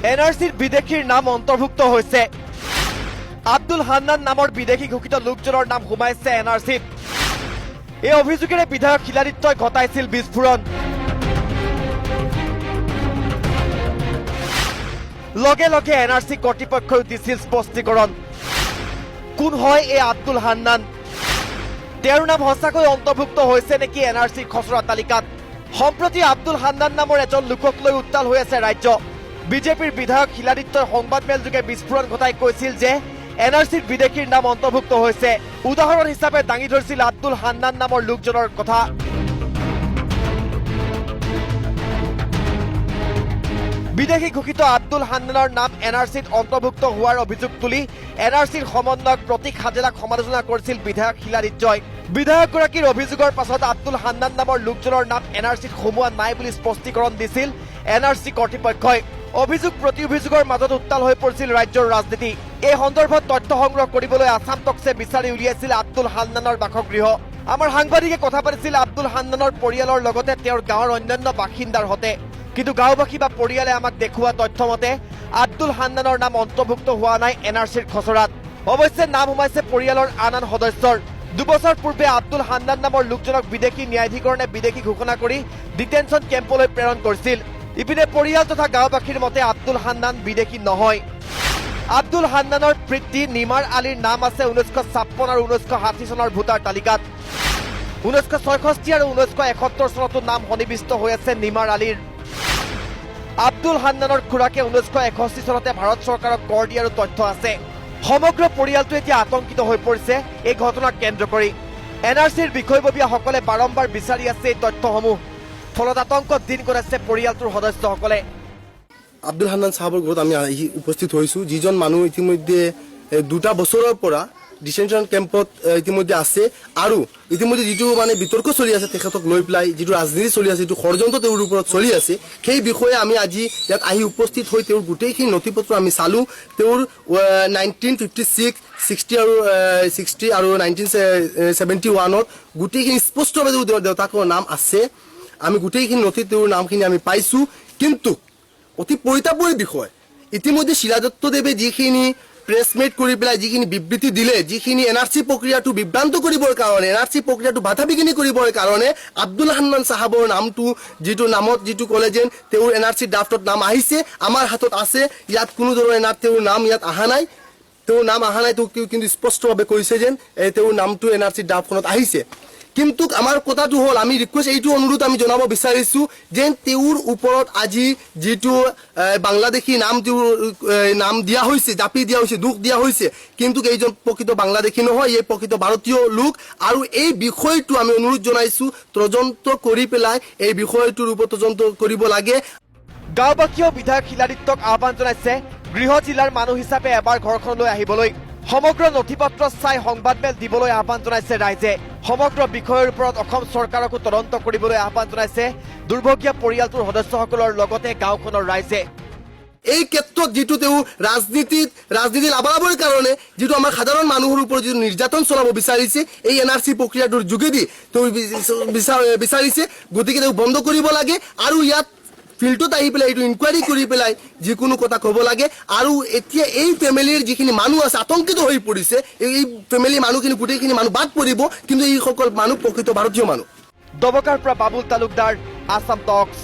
এনআৰসিৰ বিদেশীৰ নাম অন্তৰ্ভুক্ত হৈছে। আব্দুল হান্নান নামৰ বিদেশী ঘোষিত লোকজনৰ নাম সোমাইছে এনআৰসিত। এই অভিযোগেৰে বিধায়ক শিলাদিত্যই ঘটাইছিল বিস্ফোৰণ। লগে লগে এনআৰসি কৰ্তৃপক্ষই দিছিল স্পষ্টীকৰণ। কোন হয় এই আব্দুল হান্নান? তেওঁৰ নাম সঁচাকৈ অন্তৰ্ভুক্ত হৈছে নেকি এনআৰসিৰ খচৰা তালিকাত? সম্প্ৰতি আব্দুল হান্নান নামৰ এজন লোকক লৈ উত্তাল হৈ আছে ৰাজ্য। বিজেপিৰ বিধায়ক শিলাদিত্যই সংবাদমেলযোগে বিস্ফোৰণ ঘটাই কৈছিল যে এনআৰসিৰ বিদেশীৰ নাম অন্তৰ্ভুক্ত হৈছে। উদাহৰণ হিচাপে দাঙি ধৰিছিল আব্দুল হান্নান নামৰ লোকজনৰ কথা। বিদেশী ঘোষিত আব্দুল হান্নানৰ নাম এনআৰসিত অন্তৰ্ভুক্ত হোৱাৰ অভিযোগ তুলি এনআৰসিৰ সমন্বয়ক প্ৰতীক হাজেলাক সমালোচনা কৰিছিল বিধায়ক শিলাদিত্যই। বিধায়কগৰাকীৰ অভিযোগৰ পাছত আব্দুল হান্নান নামৰ লোকজনৰ নাম এনআৰসিত সোমোৱা নাই বুলি স্পষ্টীকৰণ দিছিল এনআৰসি কৰ্তৃপক্ষই। অভিযোগ প্ৰতি অভিযোগৰ মাজত উত্তাল হৈ পৰিছিল ৰাজ্যৰ ৰাজনীতি। এই সন্দৰ্ভত তথ্য সংগ্ৰহ কৰিবলৈ আছাম টক্সে বিচাৰি উলিয়াইছিল আব্দুল হান্নানৰ বাসগৃহ। আমাৰ সাংবাদিকে কথা পাতিছিল আব্দুল হান্নানৰ পৰিয়ালৰ লগতে তেওঁৰ গাঁৱৰ অন্যান্য বাসিন্দাৰ সৈতে। কিন্তু গাঁওবাসী বা পৰিয়ালে আমাক দেখুওৱা তথ্য মতে আব্দুল হান্নানৰ নাম অন্তৰ্ভুক্ত হোৱা নাই এনআৰসিৰ খচৰাত। অৱশ্যে নাম সোমাইছে পৰিয়ালৰ আন আন সদস্যৰ। 2 বছৰ পূৰ্বে আব্দুল হান্নান নামৰ লোকজনক বিদেশী ন্যায়াধিকৰণে বিদেশী ঘোষণা কৰি ডিটেনশ্যন কেম্পলৈ প্ৰেৰণ কৰিছিল। ইপিনে পৰিয়াল তথা গাঁওবাসীৰ মতে আব্দুল হান্নান বিদেশী নহয়। আব্দুল হান্নানৰ পিতৃ নিমাৰ আলীৰ নাম আছে 1956 আৰু 1960 চনৰ ভোটাৰ তালিকাত। 1966 আৰু 1971 চনতো নাম সন্নিৱিষ্ট হৈ আছে নিমাৰ আলীৰ। আব্দুল হান্নানৰ খুৰাকে 1961 চনতে ভাৰত চৰকাৰক কৰ দিয়াৰো তথ্য আছে। সমগ্ৰ পৰিয়ালটো এতিয়া আতংকিত হৈ পৰিছে এই ঘটনাক কেন্দ্ৰ কৰি। এনআৰসিৰ বিষয়ববীয়াসকলে বাৰম্বাৰ বিচাৰি আছে এই তথ্যসমূহ। ফলত আতংকত দিন কটাইছে পৰিয়ালটোৰ সদস্যসকলে। আব্দুল হান্নান সাহেবৰ ঘৰত আমি উপস্থিত হৈছোঁ, যিজন মানুহ ইতিমধ্যে 2 বছৰৰ পৰা ডিটেনশ্যন কেম্পত ইতিমধ্যে আছে আৰু ইতিমধ্যে যিটো মানে বিতৰ্ক চলি আছে তেখেতক লৈ পেলাই, যিটো ৰাজনীতি চলি আছে, যিটো ষড়যন্ত্ৰ তেওঁৰ ওপৰত চলি আছে, সেই বিষয়ে আমি আজি ইয়াত আহি উপস্থিত হৈ তেওঁৰ গোটেইখিনি নথি পত্ৰ আমি চালোঁ। তেওঁৰ 1956, 60 আৰু 1971ত গোটেইখিনি স্পষ্টভাৱে তেওঁৰ দেউতাকৰ নাম আছে। আমি গোটেইখিনি নথিত তেওঁৰ নামখিনি আমি পাইছোঁ। কিন্তু অতি পৰিতাপৰ বিষয়, ইতিমধ্যে শিলাদত্তদেৱে যিখিনি প্ৰেছমেট কৰি পেলাই যিখিনি বিবৃতি দিলে, যিখিনি এনআৰসি প্ৰক্ৰিয়াটো বিভ্ৰান্ত কৰিবৰ কাৰণে, এনআৰসি প্ৰক্ৰিয়াটো বাধা বিঘিনি কৰিবৰ কাৰণে আব্দুল হান্নান সাহেবৰ নামটো যিটো নামত যিটো ক'লে যেন তেওঁৰ এনআৰসি ড্ৰাফ্টত নাম আহিছে, আমাৰ হাতত আছে, ইয়াত কোনো ধৰণৰ তেওঁৰ নাম ইয়াত অহা নাই। তেওঁৰ নাম অহা নাই কিন্তু স্পষ্টভাৱে কৈছে যেন তেওঁৰ নামটো এনআৰসি ড্ৰাফ্টখনত আহিছে। কিন্তু আমাৰ কথাটো হ'ল, আমি ৰিকুৱেষ্ট এইটো অনুৰোধ আমি জনাব বিচাৰিছোঁ যেন তেওঁৰ ওপৰত আজি যিটো বাংলাদেশী নাম তেওঁৰ নাম দিয়া হৈছে, জাপি দিয়া হৈছে, দুখ দিয়া হৈছে, কিন্তু এইজন প্ৰকৃত বাংলাদেশী নহয়, এই প্ৰকৃত ভাৰতীয় লোক। আৰু এই বিষয়টো আমি অনুৰোধ জনাইছোঁ তদন্ত কৰি পেলাই এই বিষয়টোৰ ওপৰত তদন্ত কৰিব লাগে। গাঁওবাসীয়েও বিধায়ক শিলাদিত্যক আহ্বান জনাইছে গৃহ জিলাৰ মানুহ হিচাপে এবাৰ ঘৰখনলৈ আহিবলৈ। সমগ্ৰ নথি পত্ৰ চাই সংবাদমেল দিবলৈ আহ্বান জনাইছে ৰাইজে। সমগ্ৰ বিষয়ৰ ওপৰত অসম চৰকাৰকো তদন্ত কৰিবলৈ আহ্বান জনাইছে দুৰ্ভগীয়া পৰিয়ালটোৰ সদস্যসকলৰ লগতে গাঁওখনৰ ৰাইজে। এই ক্ষেত্ৰত যিটো তেওঁ ৰাজনীতি লাভালাভৰ কাৰণে যিটো আমাৰ সাধাৰণ মানুহৰ ওপৰত যিটো নিৰ্যাতন চলাব বিচাৰিছে, এই এনআৰসি প্ৰক্ৰিয়াটোৰ যোগেদি তেওঁ বিচাৰিছে, গতিকে তেওঁ বন্ধ কৰিব লাগে আৰু ইয়াত ফিল্ডত আহি পেলাই এইটো ইনকুৱাৰী কৰি পেলাই যিকোনো কথা ক'ব লাগে। আৰু এতিয়া এই ফেমিলিৰ যিখিনি মানুহ আছে আতংকিত হৈ পৰিছে, এই ফেমিলিৰ মানুহখিনি গোটেইখিনি মানুহ বাদ পৰিব, কিন্তু এইসকল মানুহ প্ৰকৃত ভাৰতীয় মানুহ। দবকাৰ পৰা বাবুল তালুকদাৰ, আছাম টক্স।